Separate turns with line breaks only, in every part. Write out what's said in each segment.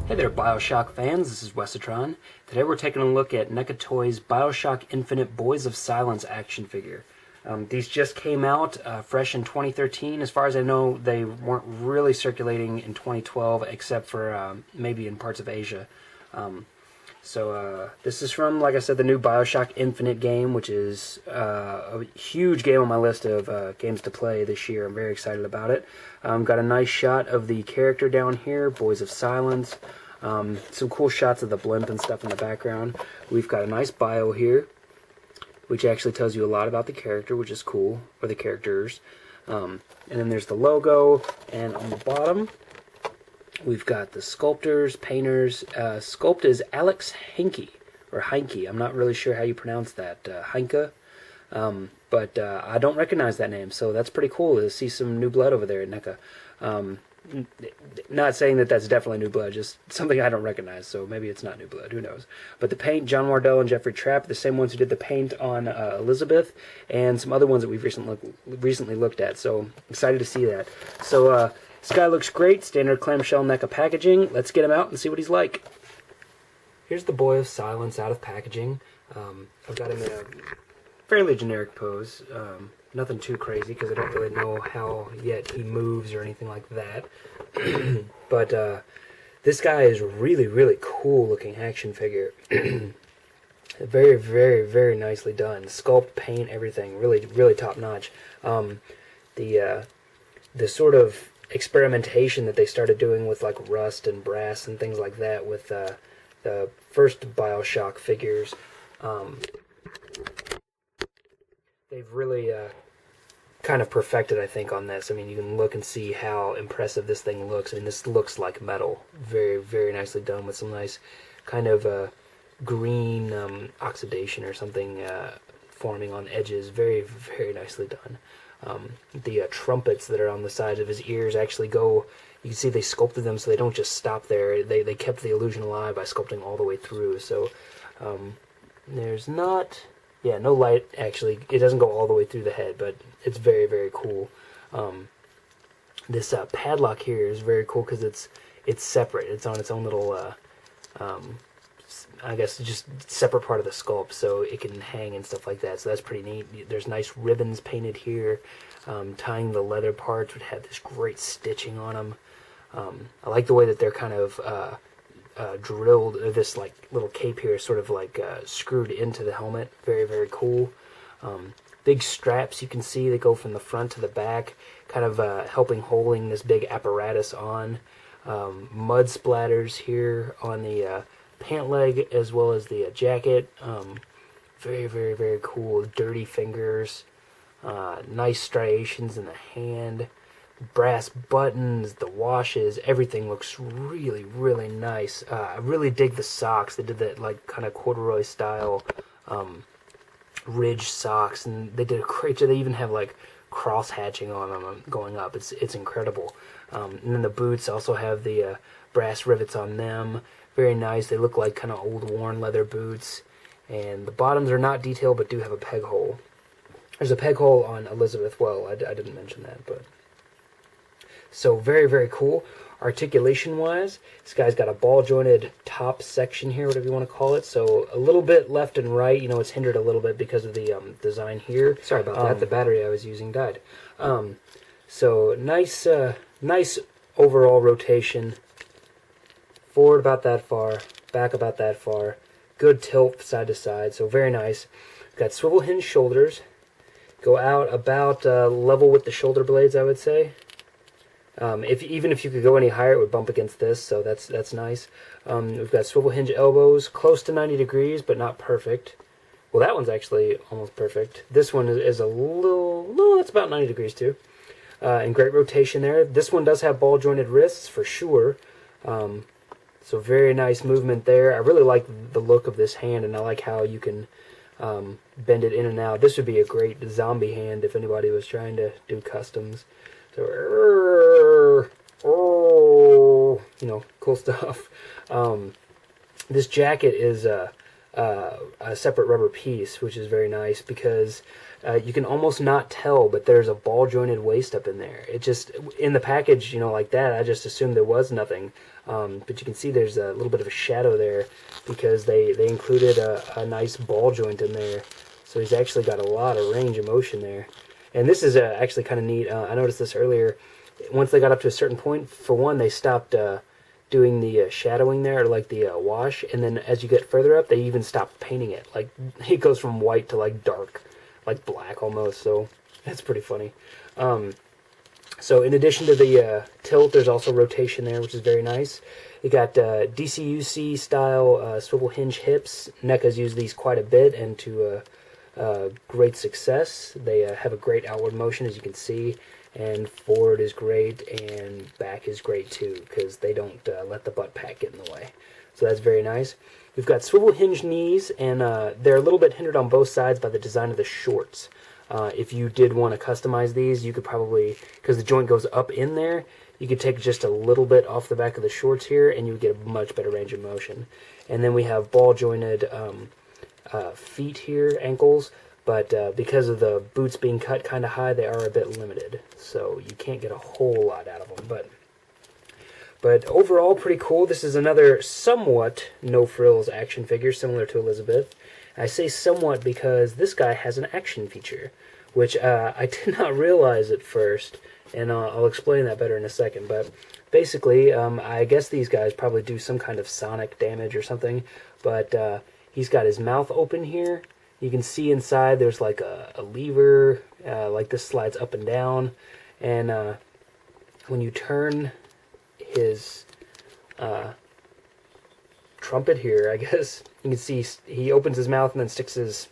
Hey there, Bioshock fans, this is Wesatron. Today we're taking a look at NECA Toys' Bioshock Infinite Boys of Silence action figure. These just came out fresh in 2013. As far as I know, they weren't really circulating in 2012, except for maybe in parts of Asia. This is from, like I said, the new Bioshock Infinite game, which is a huge game on my list of games to play this year. I'm very excited about it. Got a nice shot of the character down here, Boys of Silence. Some cool shots of the blimp and stuff in the background. We've got a nice bio here, which actually tells you a lot about the character, which is cool, or the characters. And then there's the logo, and on the bottom, we've got the sculptors, painters. Sculpt is Alex Henke, or Heinke. I'm not really sure how you pronounce that. Heinke. But I don't recognize that name, so that's pretty cool to see some new blood over there at NECA. Not saying that that's definitely new blood, just something I don't recognize, so maybe it's not new blood, who knows. But the paint, John Wardell and Jeffrey Trapp, the same ones who did the paint on Elizabeth, and some other ones that we've recently looked at, so excited to see that. So this guy looks great, standard clamshell NECA packaging. Let's get him out and see what he's like. Here's the Boy of Silence out of packaging. I've got him in a fairly generic pose. Nothing too crazy because I don't really know how yet he moves or anything like that. But this guy is really, really cool looking action figure. Very, very, very nicely done. Sculpt, paint, everything. Really, really top notch. The sort of experimentation that they started doing with like rust and brass and things like that with the first Bioshock figures. They've really kind of perfected, I think, on this. I mean, you can look and see how impressive this thing looks. I mean, this looks like metal. Very, very nicely done with some nice kind of green oxidation or something forming on edges. Very, very nicely done. The trumpets that are on the sides of his ears actually go... You can see they sculpted them so they don't just stop there. They kept the illusion alive by sculpting all the way through. So there's not... Yeah, no light, actually. It doesn't go all the way through the head, but it's very, very cool. This padlock here is very cool because it's separate. It's on its own little, I guess, just separate part of the sculpt, so it can hang and stuff like that. So that's pretty neat. There's nice ribbons painted here. Tying the leather parts would have this great stitching on them. I like the way that they're kind of... drilled, this like little cape here is sort of like screwed into the helmet. Very, very cool. Big straps you can see that go from the front to the back, kind of holding this big apparatus on. Mud splatters here on the pant leg as well as the jacket. Very, very, very cool. Dirty fingers. Nice striations in the hand. Brass buttons, the washes, everything looks really, really nice. I really dig the socks. They did that like kind of corduroy style ridge socks, and they did a great job. They even have like cross hatching on them going up. It's incredible. And then the boots also have the brass rivets on them. Very nice. They look like kind of old worn leather boots. And the bottoms are not detailed but do have a peg hole. There's a peg hole on Elizabeth. Well, I didn't mention that, but... So very, very cool. Articulation-wise, this guy's got a ball-jointed top section here, whatever you want to call it. So a little bit left and right. You know, it's hindered a little bit because of the design here. Sorry about that. The battery I was using died. So nice, nice overall rotation. Forward about that far. Back about that far. Good tilt side to side. So very nice. Got swivel hinge shoulders. Go out about level with the shoulder blades, I would say. Even if you could go any higher, it would bump against this, so that's nice. We've got swivel hinge elbows, close to 90 degrees, but not perfect. Well, that one's actually almost perfect. This one is a little... No, that's about 90 degrees, too. And great rotation there. This one does have ball-jointed wrists, for sure. So very nice movement there. I really like the look of this hand, and I like how you can bend it in and out. This would be a great zombie hand if anybody was trying to do customs. So, you know, cool stuff. This jacket is a separate rubber piece, which is very nice because You can almost not tell, but there's a ball jointed waist up in there. It just, in the package, you know, like that, I just assumed there was nothing. But you can see there's a little bit of a shadow there because they included a nice ball joint in there. So he's actually got a lot of range of motion there. And this is actually kind of neat. I noticed this earlier. Once they got up to a certain point, for one, they stopped doing the shadowing there, or like the wash. And then as you get further up, they even stopped painting it. Like, it goes from white to like dark, like black almost. So that's pretty funny. So in addition to the tilt, there's also rotation there, which is very nice. You got DCUC style swivel hinge hips. NECA's used these quite a bit and to great success. They have a great outward motion, as you can see, and forward is great, and back is great too, because they don't let the butt pack get in the way. So that's very nice. We've got swivel hinge knees, and they're a little bit hindered on both sides by the design of the shorts. If you did want to customize these, you could probably, because the joint goes up in there, you could take just a little bit off the back of the shorts here, and you would get a much better range of motion. And then we have ball jointed feet here, ankles, but because of the boots being cut kind of high, they are a bit limited, so you can't get a whole lot out of them. But overall, pretty cool. This is another somewhat no-frills action figure, similar to Elizabeth. I say somewhat because this guy has an action feature, which I did not realize at first, and I'll explain that better in a second. But basically, I guess these guys probably do some kind of sonic damage or something, but he's got his mouth open here. You can see inside there's like a lever, like this slides up and down, and when you turn his trumpet here, I guess, you can see he opens his mouth and then sticks his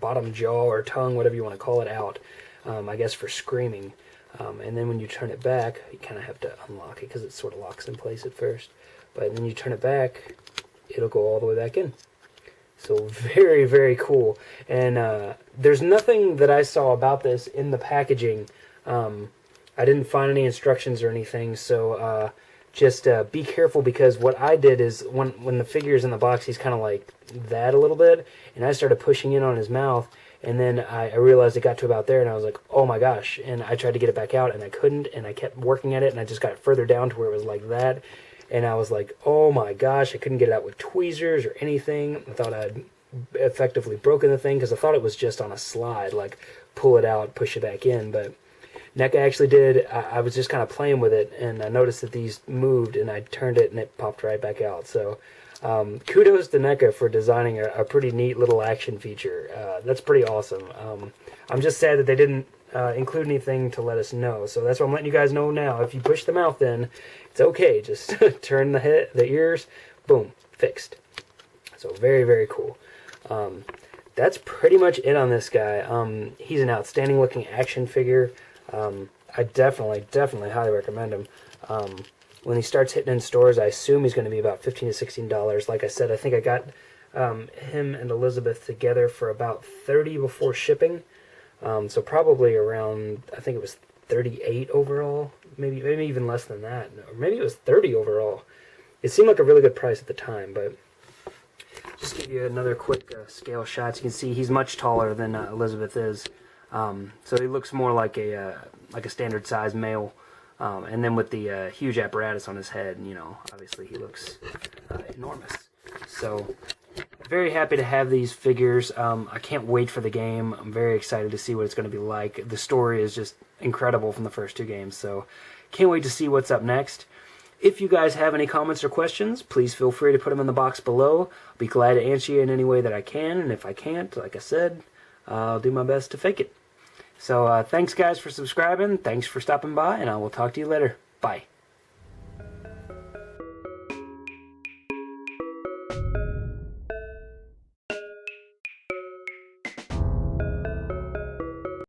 bottom jaw or tongue, whatever you want to call it, out, I guess for screaming. And then when you turn it back, you kind of have to unlock it because it sort of locks in place at first. But then you turn it back, it'll go all the way back in. So very, very cool. And there's nothing that I saw about this in the packaging. I didn't find any instructions or anything, so just be careful, because what I did is when the figure's in the box, he's kind of like that a little bit, and I started pushing in on his mouth, and then I realized it got to about there, and I was like, oh my gosh, and I tried to get it back out, and I couldn't, and I kept working at it, and I just got it further down to where it was like that, and I was like, oh my gosh, I couldn't get it out with tweezers or anything. I thought I'd effectively broken the thing, because I thought it was just on a slide, like pull it out, push it back in, but NECA actually did. I was just kind of playing with it, and I noticed that these moved, and I turned it, and it popped right back out. So kudos to NECA for designing a pretty neat little action feature. That's pretty awesome. I'm just sad that they didn't include anything to let us know. So that's what I'm letting you guys know now. If you push the mouth in, it's okay. Just turn the ears, boom, fixed. So very, very cool. That's pretty much it on this guy. He's an outstanding looking action figure. I definitely highly recommend him. When he starts hitting in stores, I assume he's going to be about $15 to $16. Like I said, I think I got him and Elizabeth together for about $30 before shipping. So probably around, I think it was $38 overall, maybe even less than that. Or maybe it was $30 overall. It seemed like a really good price at the time, but just give you another quick scale shot. So you can see he's much taller than Elizabeth is. So he looks more like a standard size male, and then with the huge apparatus on his head, you know, obviously he looks enormous. So very happy to have these figures. I can't wait for the game. I'm very excited to see what it's going to be like. The story is just incredible from the first two games, so can't wait to see what's up next. If you guys have any comments or questions, please feel free to put them in the box below. I'll be glad to answer you in any way that I can, and if I can't, like I said, I'll do my best to fake it. So thanks guys for subscribing, thanks for stopping by, and I will talk to you later. Bye.